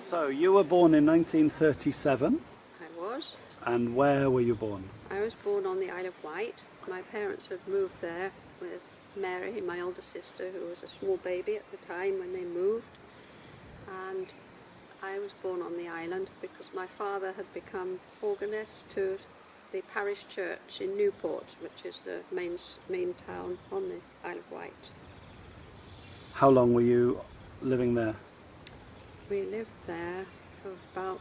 So you were born in 1937, I was. and where were you born? I was born on the Isle of Wight. My parents had moved there with Mary, my older sister, who was a small baby at the time when they moved. And I was born on the island because my father had become organist to the parish church in Newport, which is the main town on the Isle of Wight. How long were you living there? We lived there for about,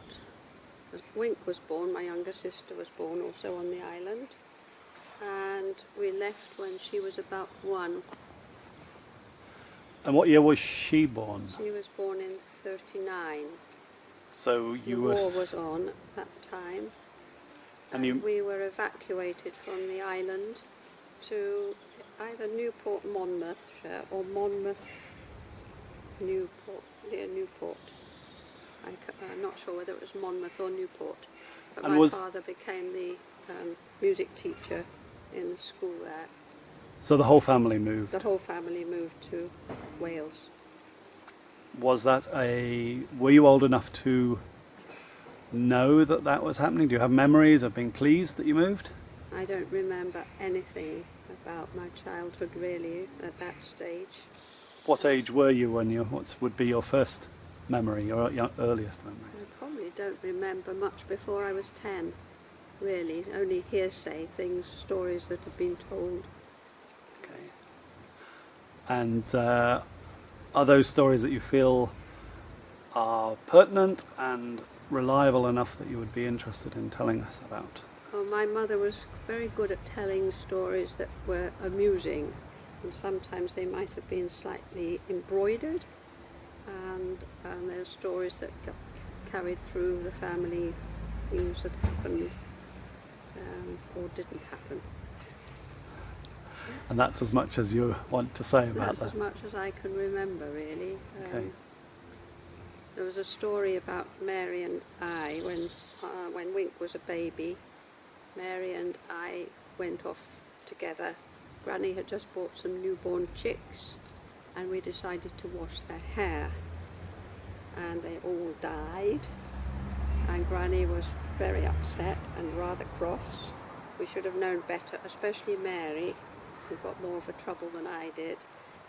as Wink was born, my younger sister was born also on the island, and we left when she was about 1. And what year was she born? She was born in 39. So The you war were... was on at that time, And and you- we were evacuated from the island to either Newport, Monmouthshire, or Monmouth, Newport, near Newport. I'm not sure whether it was Monmouth or Newport, but And my father became the music teacher in the school there. So the whole family moved. The whole family moved to Wales. Was that were you old enough to know that that was happening? Do you have memories of being pleased that you moved? I don't remember anything about my childhood really at that stage. What age were you when what would be your first memory, or your earliest memories? I probably don't remember much before I was 10, really. Only hearsay things, stories that have been told. Okay. And are those stories that you feel are pertinent and reliable enough that you would be interested in telling us about? Well, my mother was very good at telling stories that were amusing, and sometimes they might have been slightly embroidered, and there were stories that got carried through the family, things that happened or didn't happen. And that's as much as you want to say about That's that. as much as I can remember, really. Okay. There was a story about Mary and I when Wink was a baby. Mary and I went off together. Granny had just bought some newborn chicks, and we decided to wash their hair. And they all died, and Granny was very upset and rather cross. We should have known better, especially Mary, who got more of a trouble than I did,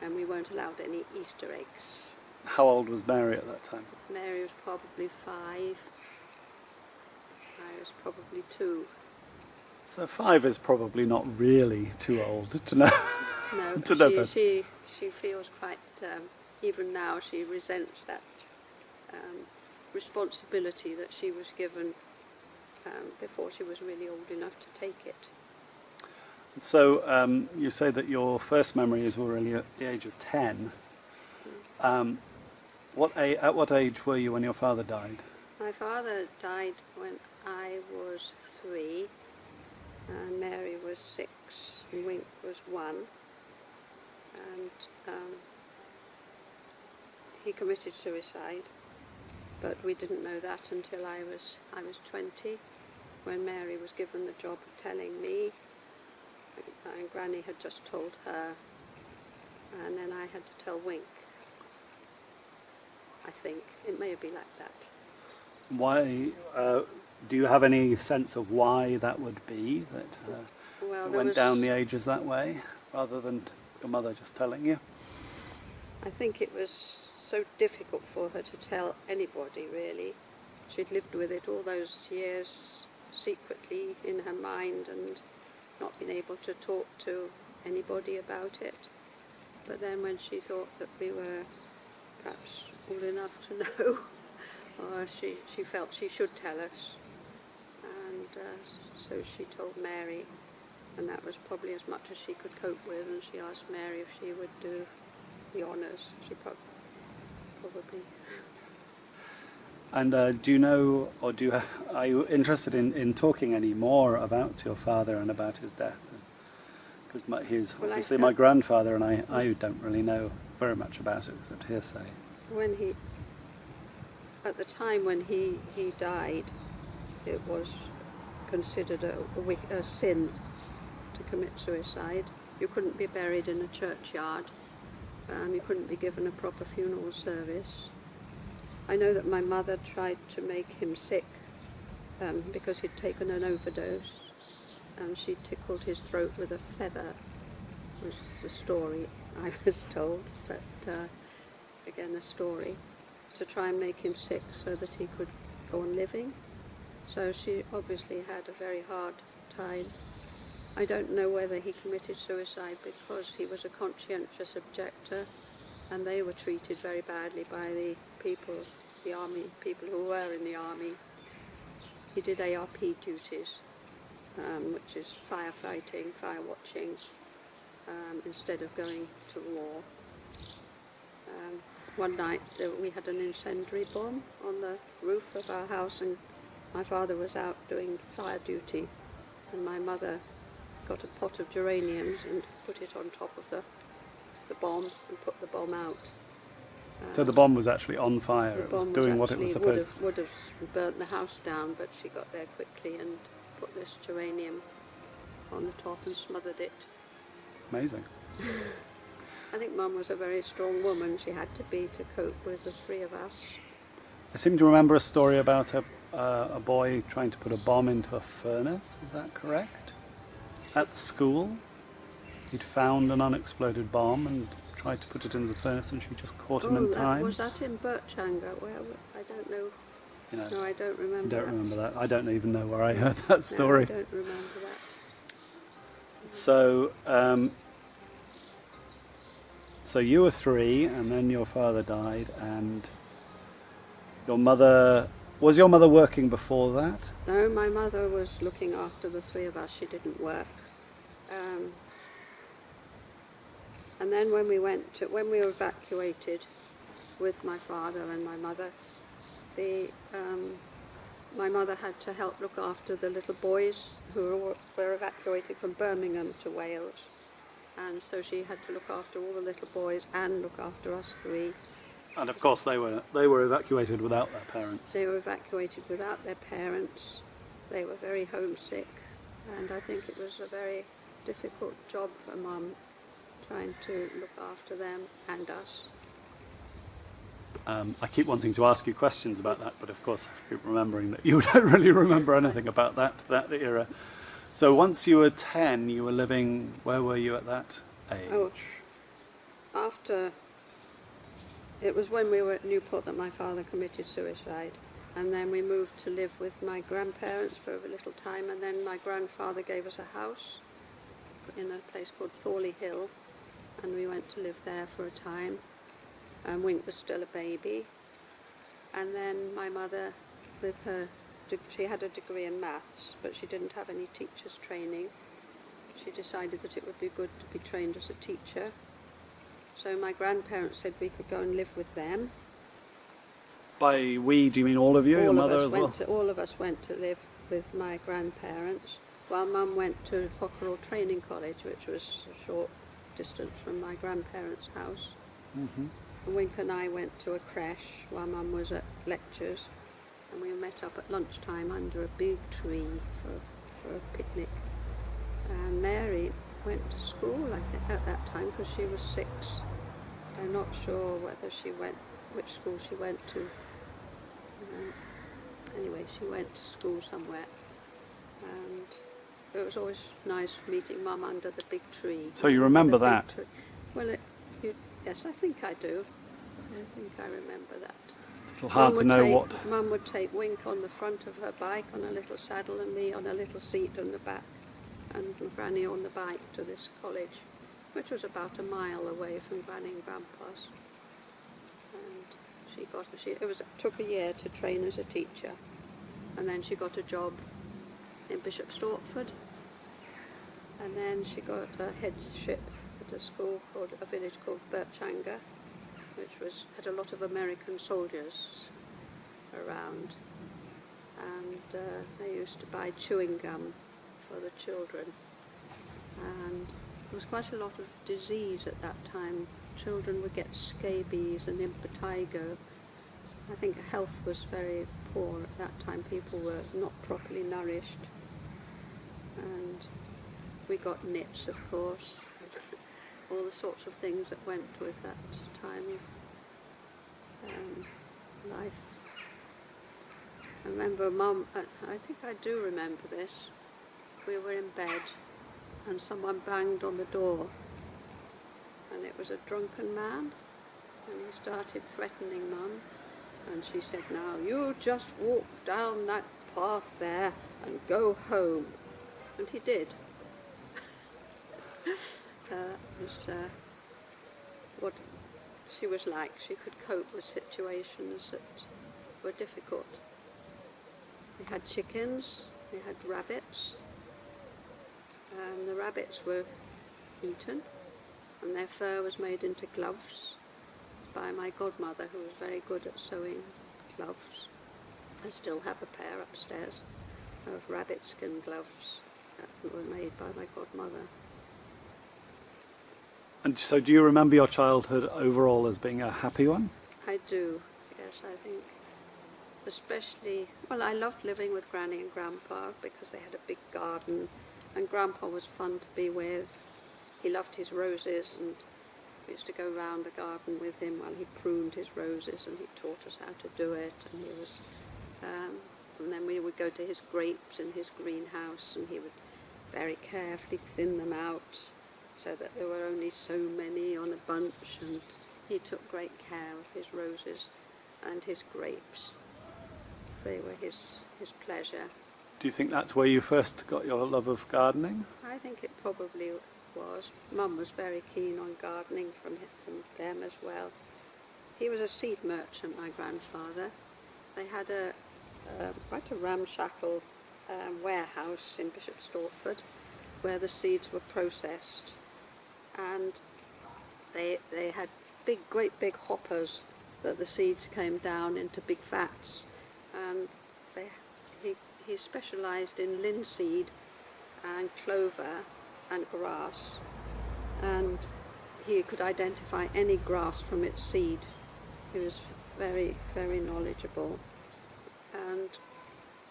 and we weren't allowed any Easter eggs. How old was Mary at that time? Mary was probably 5. I was probably 2. So 5 is probably not really too old to know. No, to know better. she feels quite, even now she resents that responsibility that she was given before she was really old enough to take it. So you say that your first memories were really at the age of 10. At what age were you when your father died? My father died when I was 3, and Mary was 6, and Wink was 1. And he committed suicide, but we didn't know that until I was 20, when Mary was given the job of telling me, and Granny had just told her, and then I had to tell Wink. I think it may be like that. Why? Do you have any sense of why that would be, that Well, it there went was, down the ages that way, rather than your mother just telling you? I think it was so difficult for her to tell anybody, really. She'd lived with it all those years secretly in her mind and not been able to talk to anybody about it. But then when she thought that we were perhaps old enough to know, or she felt she should tell us, and so she told Mary, and that was probably as much as she could cope with, and she asked Mary if she would do the honours. She probably. And do you know, or are you interested in talking any more about your father and about his death? Because he's obviously my grandfather, and I don't really know very much about it except hearsay. At the time when he died, it was considered a sin to commit suicide. You couldn't be buried in a churchyard. You couldn't be given a proper funeral service. I know that my mother tried to make him sick because he'd taken an overdose, and she tickled his throat with a feather, was the story I was told, but again a story, to try and make him sick so that he could go on living. So she obviously had a very hard time. I don't know whether he committed suicide because he was a conscientious objector, and they were treated very badly by the people, the army, people who were in the army. He did ARP duties, which is firefighting, fire watching, instead of going to war. One night we had an incendiary bomb on the roof of our house, and my father was out doing fire duty, and my mother got a pot of geraniums and put it on top of the bomb and put the bomb out. So the bomb was actually on fire. The It was bomb doing what it was supposed to. would have burnt the house down, but she got there quickly and put this geranium on the top and smothered it. Amazing. I think Mum was a very strong woman. She had to be to cope with the three of us. I seem to remember a story about a boy trying to put a bomb into a furnace. Is that correct? At school, he'd found an unexploded bomb and tried to put it into the furnace, and she just caught him in time. Was that in Birchanger? Well, I don't know. You know, No, I don't remember. you don't that. remember that. I don't even know where I heard that story. No, I don't remember that. So, so you were 3, and then your father died, and your mother. Was your mother working before that? No, my mother was looking after the three of us. She didn't work. And then when we were evacuated with my father and my mother, my mother had to help look after the little boys who were evacuated from Birmingham to Wales. And so she had to look after all the little boys and look after us 3. And of course, they were evacuated without their parents. They were evacuated without their parents. They were very homesick, and I think it was a very difficult job for Mum, trying to look after them and us. I keep wanting to ask you questions about that, but of course I keep remembering that you don't really remember anything about that era. So once you were 10, you were living, where were you at that age? Oh, after, it was when we were at Newport that my father committed suicide, and then we moved to live with my grandparents for a little time, and then my grandfather gave us a house in a place called Thorley Hill, and we went to live there for a time. Wink was still a baby, and then my mother, with her, she had a degree in maths, but she didn't have any teacher's training. She decided that it would be good to be trained as a teacher. So my grandparents said we could go and live with them. By we, do you mean all of you, your mother as well? All of us went to live with my grandparents, while Mum went to Cockerell Training College, which was a short distance from my grandparents' house. Mm-hmm. And Wink and I went to a creche while Mum was at lectures, and we met up at lunchtime under a big tree for a picnic. And Mary went to school, I think, at that time, because she was 6. I'm not sure whether she went, which school she went to. Anyway, she went to school somewhere, and it was always nice meeting Mum under the big tree. So you remember The big that? tree. Well, yes, I think I do. I think I remember that. A little hard to know what. Mum would take Wink on the front of her bike on a little saddle, and me on a little seat on the back, and Granny on the bike to this college, which was about a mile away from Granny and Grandpa's. And it took a year to train as a teacher, and then she got a job in Bishop Stortford, and then she got a headship at a village called Birchanger, which had a lot of American soldiers around, and they used to buy chewing gum for the children, and there was quite a lot of disease at that time. Children would get scabies and impetigo. I think health was very poor at that time. People were not properly nourished, and we got nits, of course, all the sorts of things that went with that time. life. I remember Mum, I think I do remember this. We were in bed and someone banged on the door, and it was a drunken man, and he started threatening Mum, and she said, "Now you just walk down that path there and go home." And he did. So that was what she was like. She could cope with situations that were difficult. We had chickens, we had rabbits. The rabbits were eaten, and their fur was made into gloves by my godmother, who was very good at sewing gloves. I still have a pair upstairs of rabbit skin gloves that were made by my godmother. And so do you remember your childhood overall as being a happy one? I do, yes, I think. Especially, well, I loved living with Granny and Grandpa because they had a big garden, and Grandpa was fun to be with. He loved his roses, and we used to go round the garden with him while he pruned his roses, and he taught us how to do it. And he was, and then we would go to his grapes in his greenhouse, and he would very carefully thin them out so that there were only so many on a bunch, and he took great care of his roses and his grapes. They were his pleasure. Do you think that's where you first got your love of gardening? I think it probably was. Mum was very keen on gardening from them as well. He was a seed merchant, my grandfather. They had quite a ramshackle warehouse in Bishop Stortford where the seeds were processed, and they had great big hoppers that the seeds came down into big vats, and he specialised in linseed and clover and grass, and he could identify any grass from its seed. He was very, very knowledgeable, and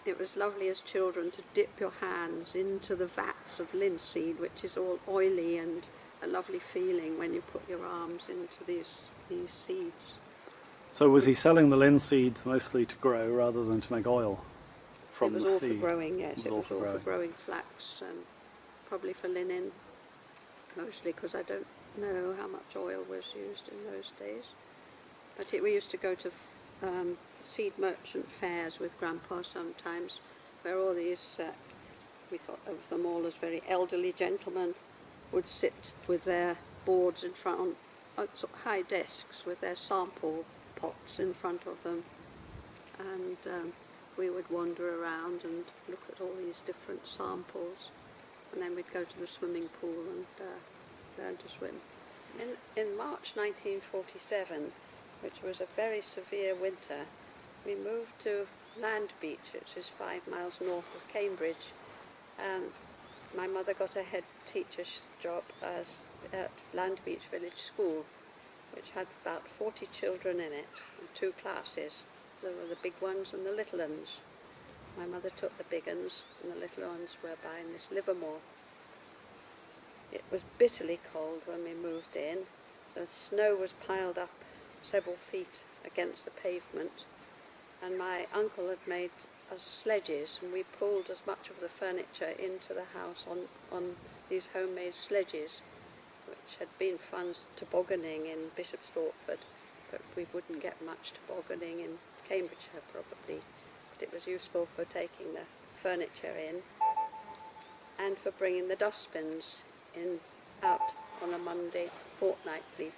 it was lovely as children to dip your hands into the vats of linseed, which is all oily, and a lovely feeling when you put your arms into these seeds. So was he selling the linseeds mostly to grow rather than to make oil from the seed? It was all for growing, yes. It was all for growing. growing flax, and probably for linen, mostly, because I don't know how much oil was used in those days. But we used to go to seed merchant fairs with Grandpa sometimes, where all these, we thought of them all as very elderly gentlemen, would sit with their boards in front, on sort of high desks with their sample pots in front of them, and we would wander around and look at all these different samples, and then we'd go to the swimming pool and learn to swim. In March 1947, which was a very severe winter, we moved to Land Beach, which is 5 miles north of Cambridge. My mother got a head teacher's job at Land Beach Village School, which had about 40 children in it, and 2 classes. There were the big ones and the little ones. My mother took the big ones, and the little ones were by Miss Livermore. It was bitterly cold when we moved in. The snow was piled up several feet against the pavement, and my uncle had made us sledges, and we pulled as much of the furniture into the house on these homemade sledges, which had been fun tobogganing in Bishop Stortford, but we wouldn't get much tobogganing in Cambridgeshire probably. But it was useful for taking the furniture in and for bringing the dustbins in out on a Monday fortnightly.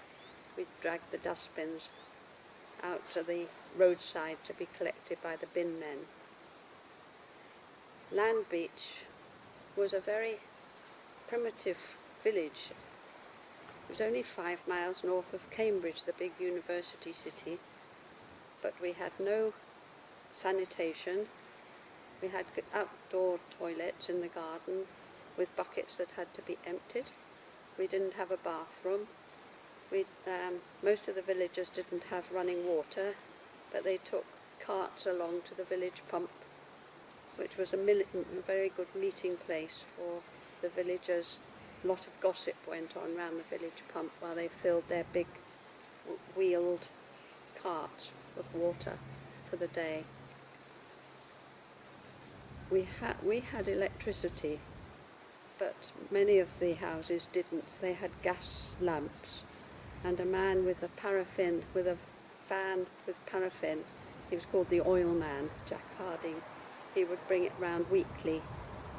We'd drag the dustbins out to the roadside to be collected by the bin men. Land Beach was a very primitive village. It was only 5 miles north of Cambridge, the big university city, but we had no sanitation. We had outdoor toilets in the garden with buckets that had to be emptied. We didn't have a bathroom. Most of the villagers didn't have running water, but they took carts along to the village pump, which was a very good meeting place for the villagers. A lot of gossip went on round the village pump while they filled their big wheeled carts of water for the day. We had electricity, but many of the houses didn't. They had gas lamps, and a man with a paraffin, with a fan with paraffin, he was called the oil man, Jack Harding. He would bring it round weekly,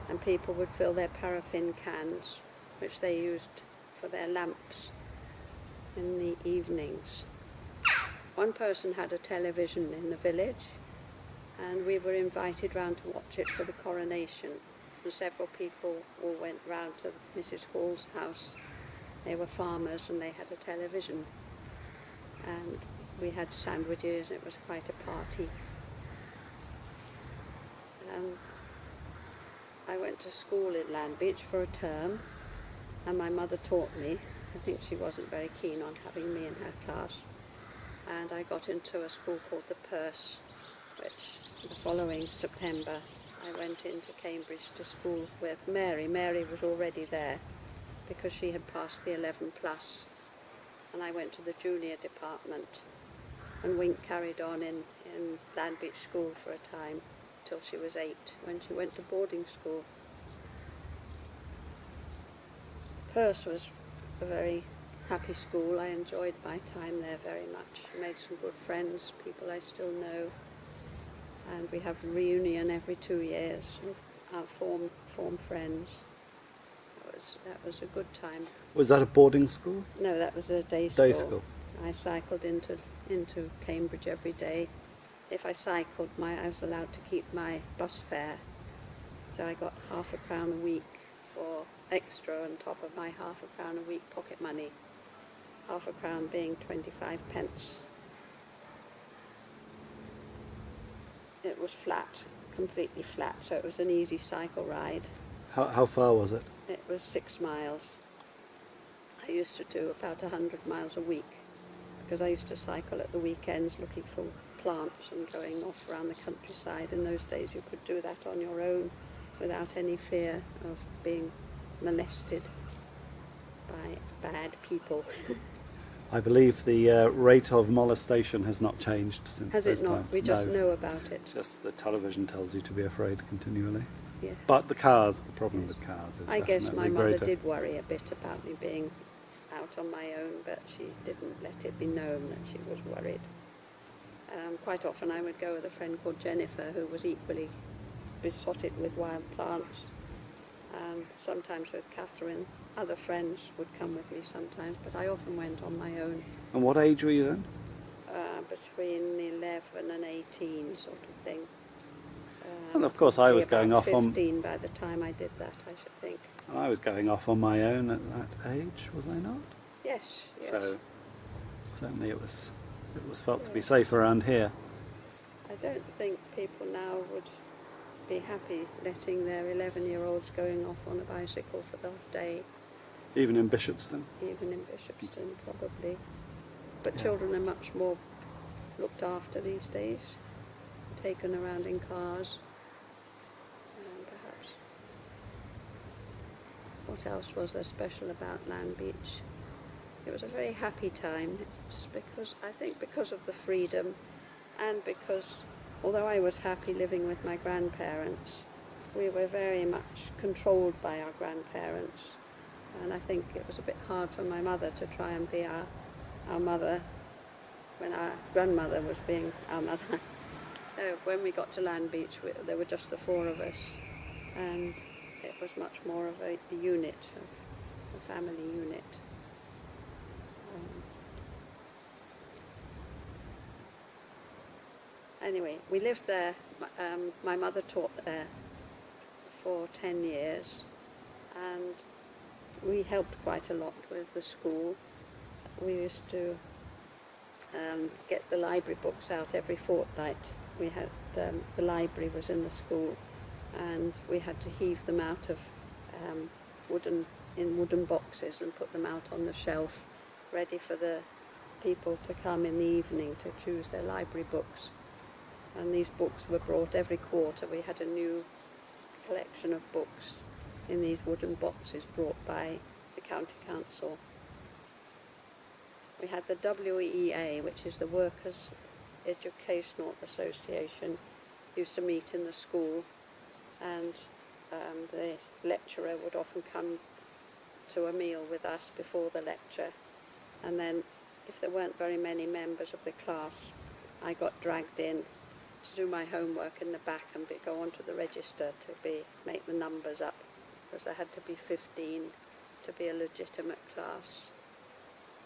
and people would fill their paraffin cans, which they used for their lamps in the evenings. One person had a television in the village, and we were invited round to watch it for the coronation. And several people all went round to Mrs. Hall's house. They were farmers and they had a television. And we had sandwiches, and it was quite a party. I went to school in Landbeach for a term, and my mother taught me. I think she wasn't very keen on having me in her class. And I got into a school called the Perse, which the following September I went into Cambridge to school with Mary. Mary was already there because she had passed the 11 plus, and I went to the junior department, and Wink carried on in Landbeach School for a time till she was 8, when she went to boarding school. Perse was a very happy school. I enjoyed my time there very much. Made some good friends, people I still know, and we have a reunion every 2 years with our form friends. That was a good time. Was that a boarding school? No, that was a day school. Day school. I cycled into Cambridge every day. If I cycled, I was allowed to keep my bus fare, so I got £0.50 a week for extra on top of my £0.50 a week pocket money. £0.50 being 25 pence. It was flat, completely flat, so it was an easy cycle ride. How far was it? It was 6 miles. I used to do about 100 miles a week because I used to cycle at the weekends looking for plants and going off around the countryside. In those days you could do that on your own without any fear of being molested by bad people. I believe the rate of molestation has not changed since Has those it not? times. We just No. know about it. Just the television tells you to be afraid continually. Yeah. But the problem with cars is I guess my definitely mother greater. did worry a bit about me being out on my own, but she didn't let it be known that she was worried. Quite often I would go with a friend called Jennifer, who was equally besotted with wild plants, and sometimes with Catherine. Other friends would come with me sometimes, but I often went on my own. And what age were you then? Between 11 and 18 sort of thing. And of course I was About going off 15 by the time I did that, I should think. I was going off on my own at that age, was I not? Yes, yes. So certainly it was felt to be safe around here. I don't think people now would be happy letting their 11-year-olds going off on a bicycle for the day, Even in Bishopston. even in Bishopston probably. But Yeah. children are much more looked after these days, taken around in cars, perhaps. What else was there special about Landbeach? It was a very happy time. It's because of the freedom, and because although I was happy living with my grandparents, we were very much controlled by our grandparents, and I think it was a bit hard for my mother to try and be our mother when our grandmother was being our mother. When we got to Landbeach, there were just the 4 of us, and it was much more of a unit, a family unit. Anyway, we lived there. My mother taught there for 10 years, and we helped quite a lot with the school. We used to get the library books out every fortnight. We had the library was in the school, and we had to heave them out of wooden boxes and put them out on the shelf, ready for the people to come in the evening to choose their library books. And these books were brought every quarter. We had a new collection of books in these wooden boxes brought by the county council. We had the WEA, which is the Workers' Educational Association used to meet in the school, and the lecturer would often come to a meal with us before the lecture, and then if there weren't very many members of the class, I got dragged in to do my homework in the back and go onto the register to make the numbers up, because there had to be 15 to be a legitimate class.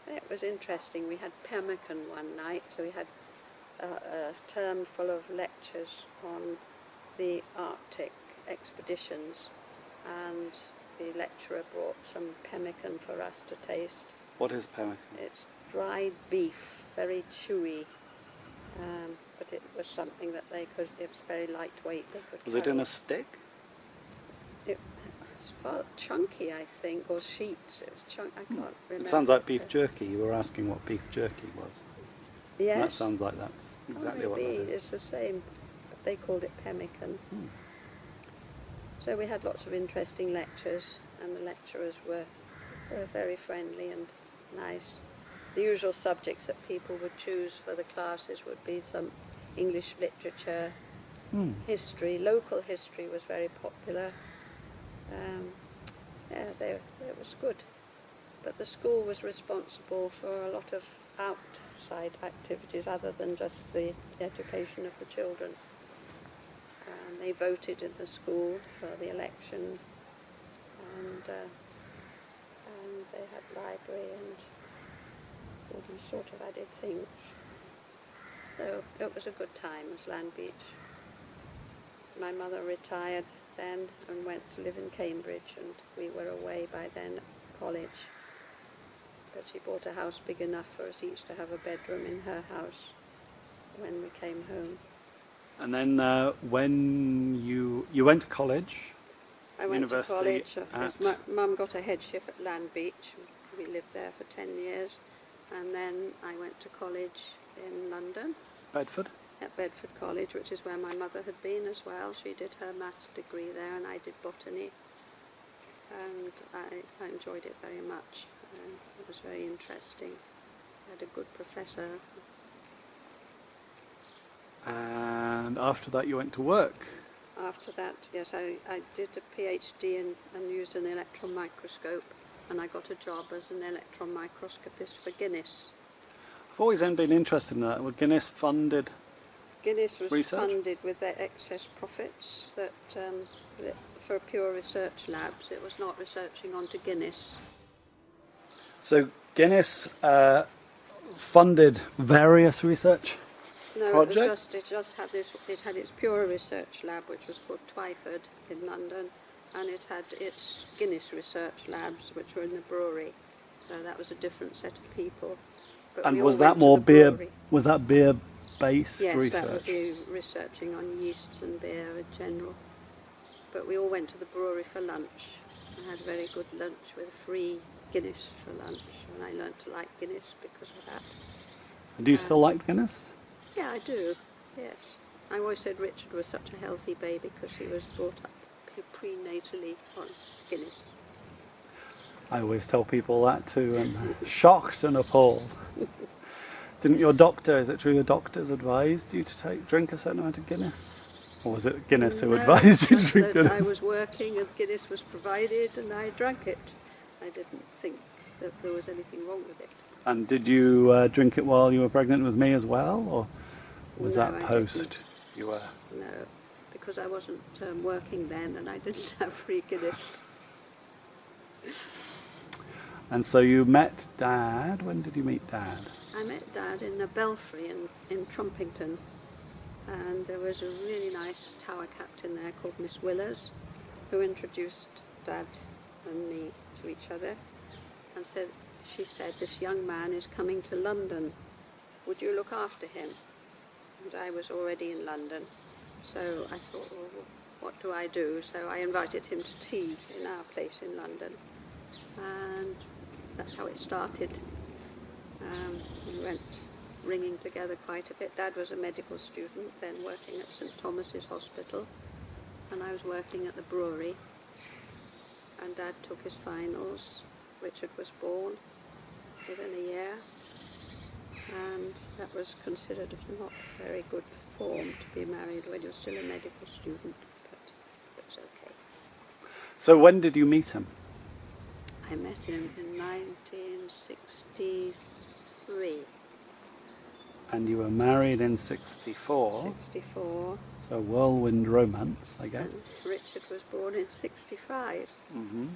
It was interesting. We had pemmican one night, so we had a term full of lectures on the Arctic expeditions, and the lecturer brought some pemmican for us to taste. What is pemmican? It's dried beef, very chewy, but it was something that they could, it was very lightweight, they could Was it in a stick? It was far chunky, I think, or sheets. It was I can't remember. It sounds like beef jerky. You were asking what beef jerky was. Yes. That sounds like that's exactly what that Maybe is. it's the same, but they called it pemmican. So we had lots of interesting lectures, and the lecturers were very friendly and nice. The usual subjects that people would choose for the classes would be some English literature, history. Local history was very popular. It was good. But the school was responsible for a lot of outside activities other than just the education of the children. They voted in the school for the election, and they had library and all these sort of added things. So it was a good time as Land Beach. My mother retired then and went to live in Cambridge, and we were away by then at college. But she bought a house big enough for us each to have a bedroom in her house when we came home. And then when you went to college, I went to university college. Yes, my mum got a headship at Land Beach. We lived there for 10 years. And then I went to college in London. Bedford? At Bedford College, which is where my mother had been as well. She did her maths degree there, and I did botany. And I enjoyed it very much. It was very interesting. I had a good professor. And after that you went to work. After that, yes, I did a PhD and used an electron microscope, and I got a job as an electron microscopist for Guinness. I've always been interested in that. Were Guinness funded? Guinness was research? Funded with their excess profits that for pure research labs. It was not researching onto Guinness. So Guinness funded various research projects? It just had this. It had its pure research lab, which was called Twyford in London, and it had its Guinness research labs, which were in the brewery. So that was a different set of people. But And we was all that went to more the beer? brewery. Was that beer-based Yes, research? that would be researching on yeasts and beer in general. But we all went to the brewery for lunch. I had a very good lunch with free Guinness for lunch, and I learnt to like Guinness because of that. Do you still like Guinness? Yeah, I do, yes. I always said Richard was such a healthy baby because he was brought up prenatally on Guinness. I always tell people that too, and shocked and appalled. Didn't your doctor, is it true your doctors advised you to drink a certain amount of Guinness? Or was it Guinness who advised you to just drink that Guinness? I was working and Guinness was provided and I drank it. I didn't think that there was anything wrong with it. And did you drink it while you were pregnant with me as well, or was No, that I post didn't. you were? No, because I wasn't working then and I didn't have free Guinness. And so you met Dad. When did you meet Dad? I met Dad in a belfry in Trumpington, and there was a really nice tower captain there called Miss Willers, who introduced Dad and me to each other, and she said, "This young man is coming to London. Would you look after him?" And I was already in London, so I thought, well, what do I do? So I invited him to tea in our place in London, and that's how it started. We went ringing together quite a bit. Dad was a medical student then working at St Thomas's Hospital, and I was working at the brewery, and Dad took his finals. Richard was born within a year, and that was considered not very good form to be married when you're still a medical student, but it was okay. So when did you meet him? I met him in 1963. And you were married in 64. 64. So whirlwind romance, I guess. And Richard was born in 65. Mm-hmm.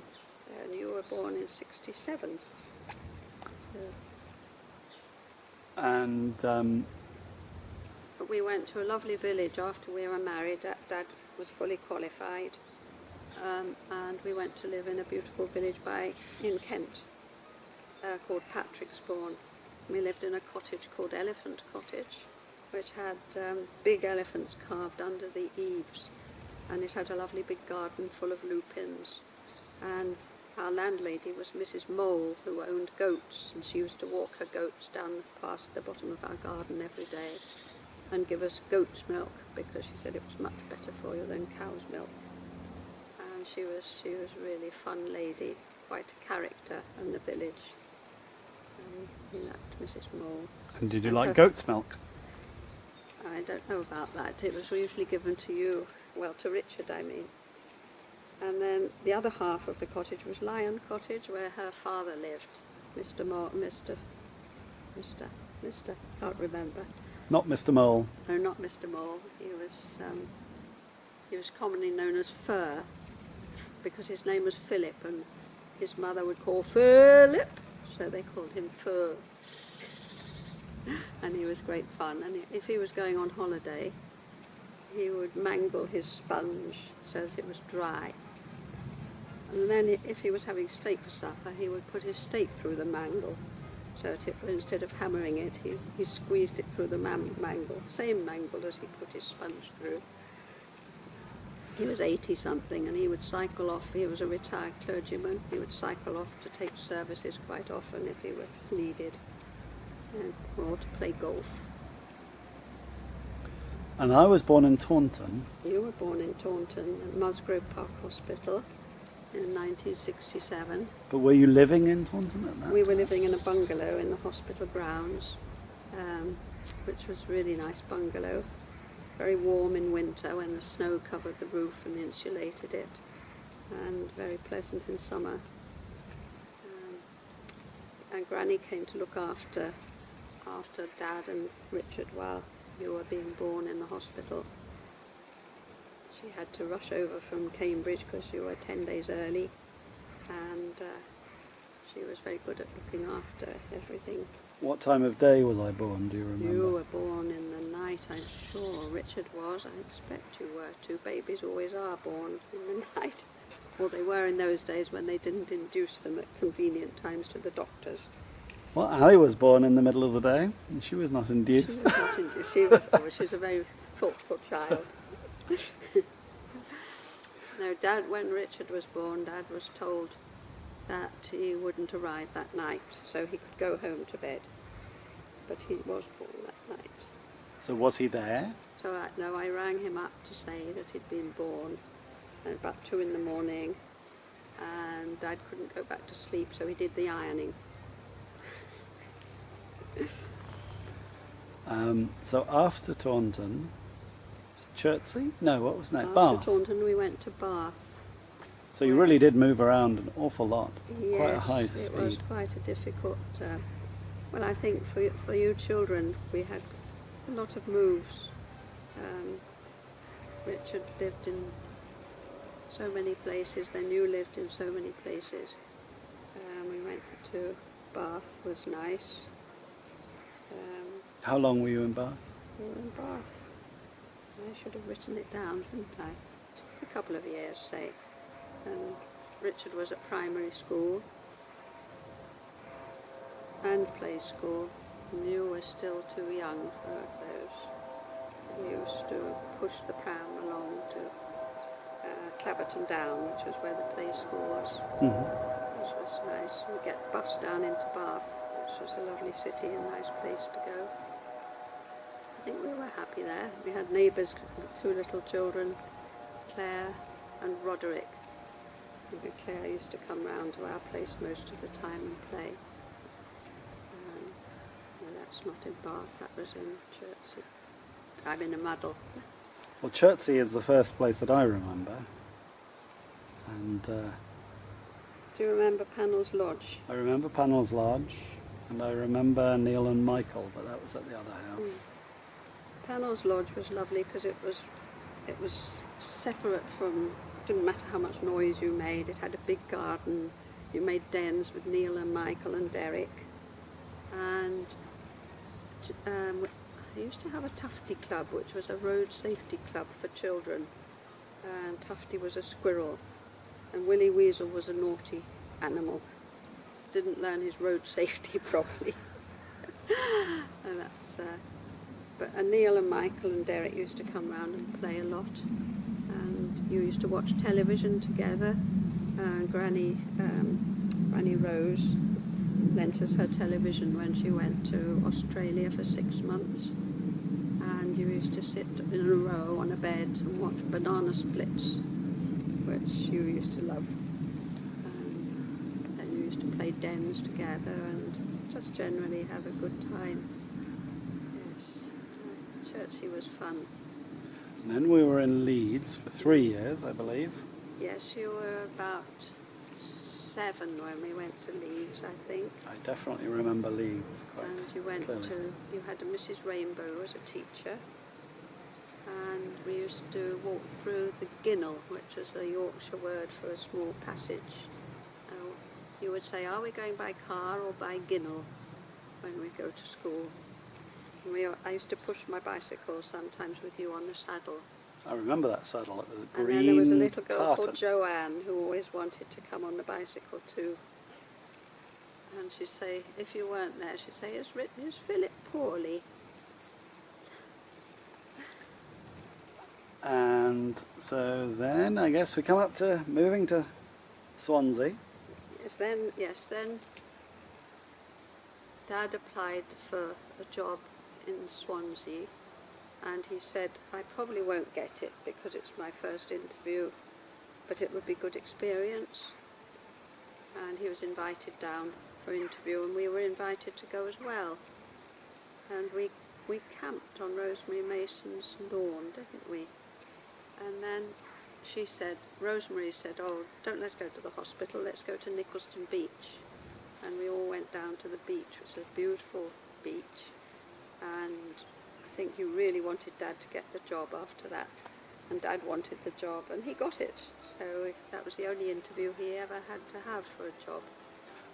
And you were born in 67. So, And but we went to a lovely village after we were married. Dad was fully qualified. And we went to live in a beautiful village in Kent called Patricksbourne. We lived in a cottage called Elephant Cottage, which had big elephants carved under the eaves, and it had a lovely big garden full of lupins. And our landlady was Mrs. Mole, who owned goats, and she used to walk her goats down past the bottom of our garden every day and give us goat's milk, because she said it was much better for you than cow's milk. And she was a really fun lady, quite a character in the village. And we liked Mrs. Mole. and did you And like her- goat's milk? I don't know about that. It was usually given to you, well, to Richard, I mean. And then the other half of the cottage was Lion Cottage, where her father lived, Mr. Can't remember. Not Mr. Mole. No, not Mr. Mole. He was commonly known as Fur, because his name was Philip, and his mother would call Philip, so they called him Fur. And he was great fun. And if he was going on holiday, he would mangle his sponge so that it was dry. And then if he was having steak for supper, he would put his steak through the mangle, so that instead of hammering it, he squeezed it through the mangle, same mangle as he put his sponge through. He was 80-something, and he would cycle off. He was a retired clergyman. He would cycle off to take services quite often if he was needed, or to play golf. And I was born in Taunton. You were born in Taunton at Musgrove Park Hospital in 1967. But were you living in Taunton at that We were time? living in a bungalow in the hospital grounds, which was a really nice bungalow. Very warm in winter when the snow covered the roof and insulated it, and very pleasant in summer. And Granny came to look after Dad and Richard while you were being born in the hospital. She had to rush over from Cambridge because you were 10 days early, and she was very good at looking after everything. What time of day was I born, do you remember? You were born in the night, I'm sure. Richard was. I expect you were too. Babies always are born in the night. Well, they were in those days when they didn't induce them at convenient times to the doctors. Well, Ali was born in the middle of the day, and she was not She induced. was not induced. She was a very thoughtful child. No, Dad, when Richard was born, Dad was told that he wouldn't arrive that night, so he could go home to bed. But he was born that night. So was he there? So I rang him up to say that he'd been born at about 2 in the morning, and Dad couldn't go back to sleep, so he did the ironing. So after Taunton, Chertsey? No, what was next? After Bath. Taunton, we went to Bath. So you really did move around an awful lot. Yes, Quite a high it speed. was quite a difficult. Well, I think for you children, we had a lot of moves. Richard lived in so many places, then you lived in so many places. We went to Bath, was nice. How long were you in Bath? We were in Bath. I should have written it down, shouldn't I? A couple of years, say. And Richard was at primary school and play school. And you were still too young for those. We used to push the pram along to Claverton Down, which was where the play school was, which was nice. We'd get bus down into Bath, which was a lovely city and nice place to go. I think we were happy there. We had neighbours, 2 little children, Claire and Roderick. And Claire used to come round to our place most of the time and play. Well, that's that's not in Bath, that was in Chertsey. I'm in a muddle. Well, Chertsey is the first place that I remember. And Do you remember Panels Lodge? I remember Panels Lodge, and I remember Neil and Michael, but that was at the other house. Panels Lodge was lovely because it was separate from, didn't matter how much noise you made, it had a big garden, you made dens with Neil and Michael and Derek, and I used to have a Tufty Club, which was a road safety club for children, and Tufty was a squirrel, and Willie Weasel was a naughty animal, didn't learn his road safety properly. And that's, and Neil and Michael and Derek used to come round and play a lot, and you used to watch television together. Granny Rose lent us her television when she went to Australia for 6 months, and you used to sit in a row on a bed and watch Banana Splits, which you used to love. And you used to play dens together and just generally have a good time. Yes, Chertsey was fun. And then we were in Leeds for 3 years, I believe. Yes, you were about 7 when we went to Leeds, I think. I definitely remember Leeds quite And you went clearly. you had a Mrs. Rainbow as a teacher, and we used to walk through the Ginnel, which is a Yorkshire word for a small passage. You would say, are we going by car or by Ginnel when we go to school? And I used to push my bicycle sometimes with you on the saddle. I remember that saddle. It was a green And then there was a little girl tartan. called Joanne who always wanted to come on the bicycle too. And she'd say, if you weren't there, she'd say, is Philip poorly? And so then I guess we come up to moving to Swansea. Yes, then Dad applied for a job in Swansea, and he said, I probably won't get it because it's my first interview, but it would be good experience. And he was invited down for interview, and we were invited to go as well. And we camped on Rosemary Mason's lawn, didn't we? And then Rosemary said, oh, let's go to the hospital, let's go to Nicholston Beach. And we all went down to the beach, which was a beautiful beach. And I think you really wanted Dad to get the job after that. And Dad wanted the job, and he got it. So that was the only interview he ever had to have for a job.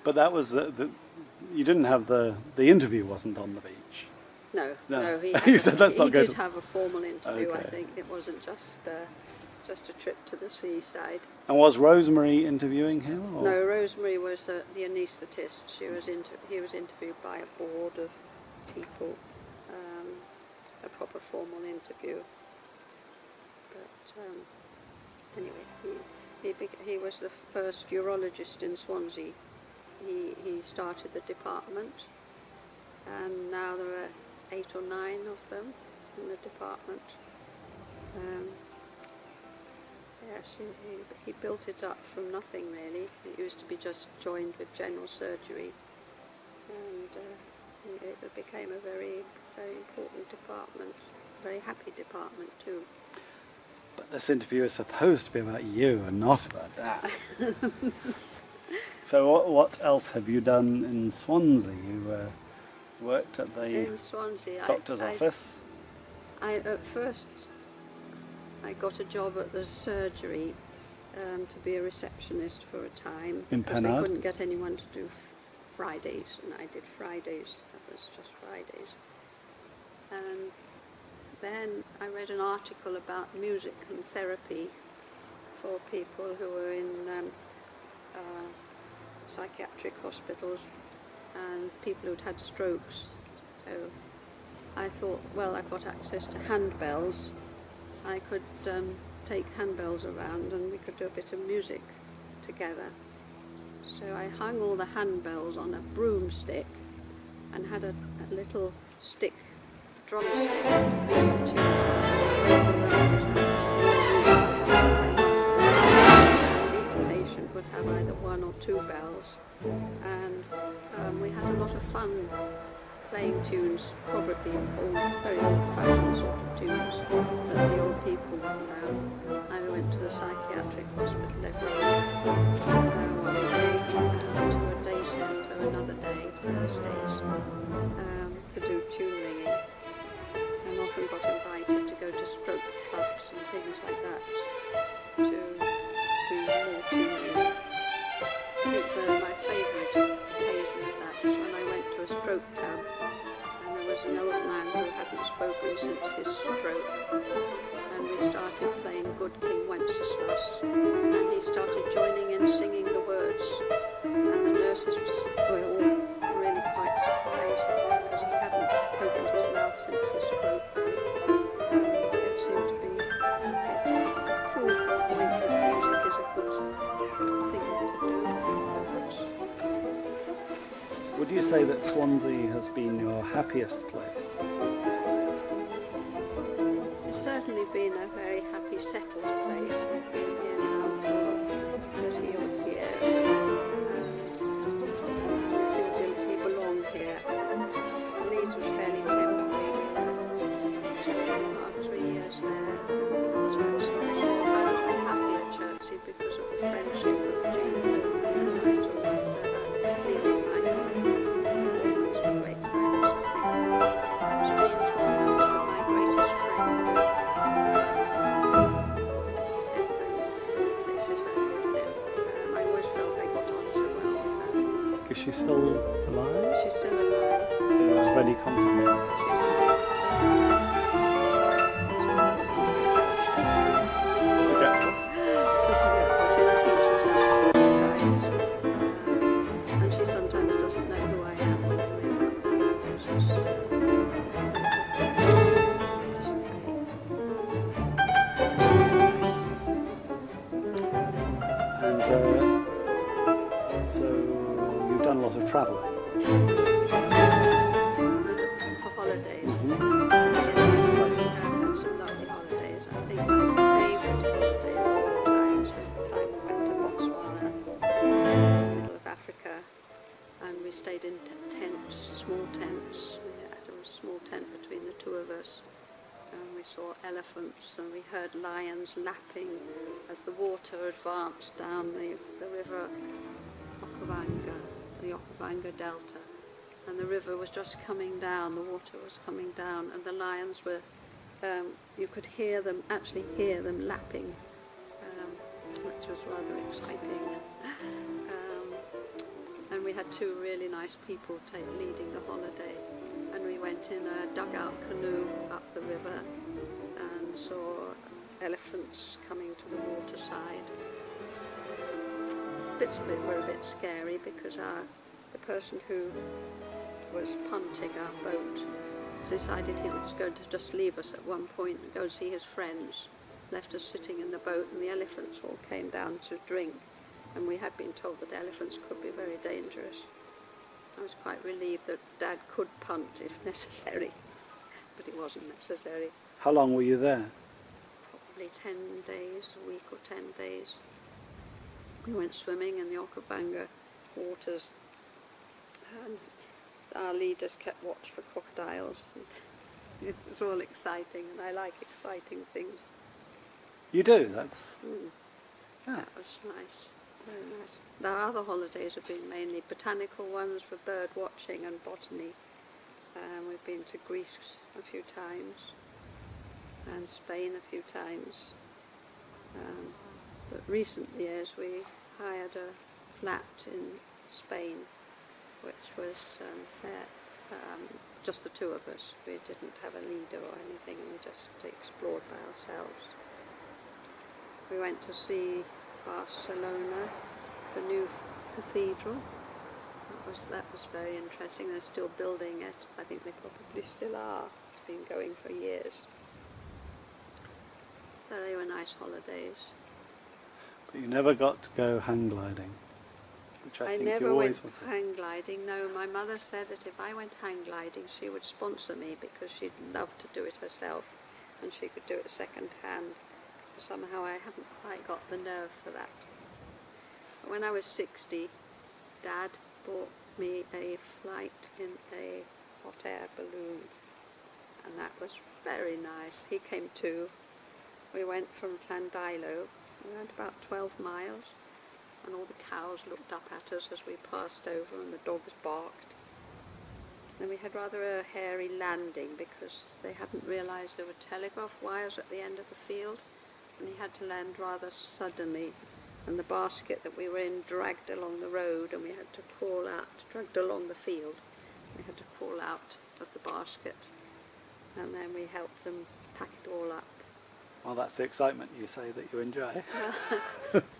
But that was you didn't have the interview wasn't on the beach. No, he You said let's not go did to- have a formal interview, I Okay. think. It wasn't just a trip to the seaside. And was Rosemary interviewing him? Or? No, Rosemary was the anaesthetist. He was interviewed by a board of people, a proper formal interview. But anyway, he was the first urologist in Swansea. He started the department, and now there are 8 or 9 of them in the department. Yes, he built it up from nothing really. It used to be just joined with general surgery, and it became a very, very important department, very happy department too. But this interview is supposed to be about you and not about that. So what else have you done in Swansea? You worked at the In Swansea, doctor's office. At first I got a job at the surgery to be a receptionist for a time. In because they Penard? couldn't get anyone to do Fridays, and I did Fridays. That was just Fridays. And then I read an article about music and therapy for people who were in psychiatric hospitals and people who'd had strokes. So I thought, well, I've got access to handbells. I could take handbells around and we could do a bit of music together. So I hung all the handbells on a broomstick and had a little stick, drumstick, to beat the tunes and each patient would have either 1 or 2 bells, and we had a lot of fun playing tunes, probably very old-fashioned sort of tunes that the old people would know. I went to the psychiatric hospital every day, one day, and to a day centre another day, Thursdays, to do tune ringing, and often got invited to go to stroke clubs and things like that to do more tune ringing. I think my favourite occasion of that was when I went to a stroke camp, and there was an old man who hadn't spoken since his stroke, and we started playing Good King Wenceslas, and he started joining in singing the words, and the nurses were all really quite surprised because he hadn't opened his mouth since his stroke, and it seemed to be, it proved the point that music is a good thing to do. Would you say that Swansea has been your happiest place? It's certainly been a very happy, settled place. I've been here now for 30 odd years, and I feel we belong here. Leeds was fairly temporary. We were 2.5, 3 years there. Chertsey was short. I was very happy at Chertsey because of the friendship of Jane Philbin and Nigel and Leon Michael. Great friends, I think. Jane Philbin was my greatest friend. Places I lived in. I always felt I got on so well with her. Is she still alive? She's still alive. Of any contact? She's a bit Forgetful. and she sometimes doesn't know who I am. And so you've done a lot of travelling. For holidays. Places. I've had some lovely holidays. I think my favourite holiday of all times was the time we went to Botswana, middle of Africa, and we stayed in tents, small tents. We had a small tent between the two of us, and we saw elephants and we heard lions lapping as the water advanced down the river Okavango, the Okavango Delta. And the river was just coming down, the water was coming down, and the lions were, you could actually hear them lapping, which was rather exciting. And we had two really nice people leading the holiday, and we went in a dugout canoe up the river and saw elephants coming to the waterside. Bits of it were a bit scary because the person who was punting our boat decided he was going to just leave us at one point and go and see his friends, left us sitting in the boat, and the elephants all came down to drink, and we had been told that elephants could be very dangerous. I was quite relieved that Dad could punt if necessary, but it wasn't necessary. How long were you there? Probably 10 days, a week or 10 days. We went swimming in the Okavango waters, and our leaders kept watch for crocodiles. It was all exciting, and I like exciting things. You do? That's... Yeah. That was nice, very nice. Our other holidays have been mainly botanical ones for bird watching and botany. We've been to Greece a few times, and Spain a few times. But recent years we hired a flat in Spain, which was just the two of us. We didn't have a leader or anything, and we just explored by ourselves. We went to see Barcelona, the new cathedral. That was very interesting. They're still building it. I think they probably still are. It's been going for years. So they were nice holidays. But you never got to go hang gliding, which I think never you always went wanted. hang gliding. No, my mother said that if I went hang gliding, she would sponsor me because she'd love to do it herself, and she could do it second hand. Somehow I haven't quite got the nerve for that. But when I was 60, Dad bought me a flight in a hot air balloon, and that was very nice. He came too. We went from Llandilo, we went about 12 miles, and all the cows looked up at us as we passed over, and the dogs barked. And we had rather a hairy landing because they hadn't realised there were telegraph wires at the end of the field, and he had to land rather suddenly, and the basket that we were in dragged along the road, and we had to crawl out, dragged along the field. We had to crawl out of the basket, and then we helped them pack it all up. Well, that's the excitement you say that you enjoy.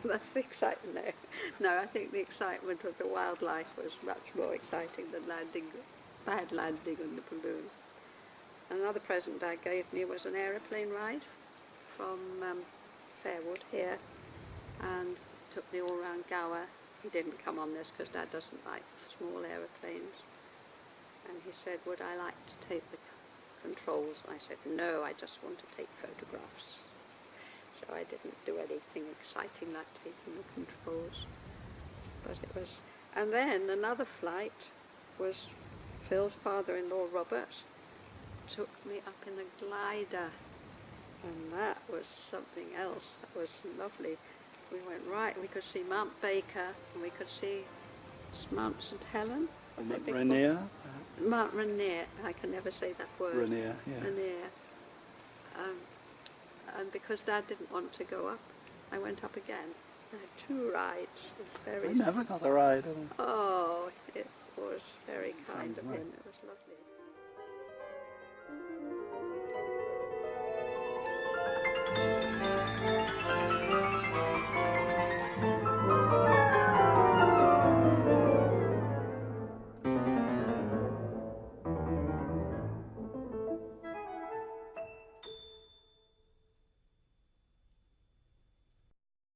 That's the excitement there. No, I think the excitement of the wildlife was much more exciting than bad landing on the balloon. Another present Dad gave me was an aeroplane ride from Fairwood here, and took me all around Gower. He didn't come on this because Dad doesn't like small aeroplanes. And he said, would I like to take the controls? I said, no, I just want to take photographs. So I didn't do anything exciting like taking the controls. But it was... And then another flight was Phil's father-in-law, Robert, took me up in a glider. And that was something else. That was lovely. We went right, we could see Mount Baker, and we could see Mount St Helen. Mount Rainier? Mount Rainier, I can never say that word. Rainier, yeah. Rainier. And because Dad didn't want to go up, I went up again. I had 2 rides. It was very... We never got the ride, did we? Oh, it was very kind Sounds of right. him. It was lovely.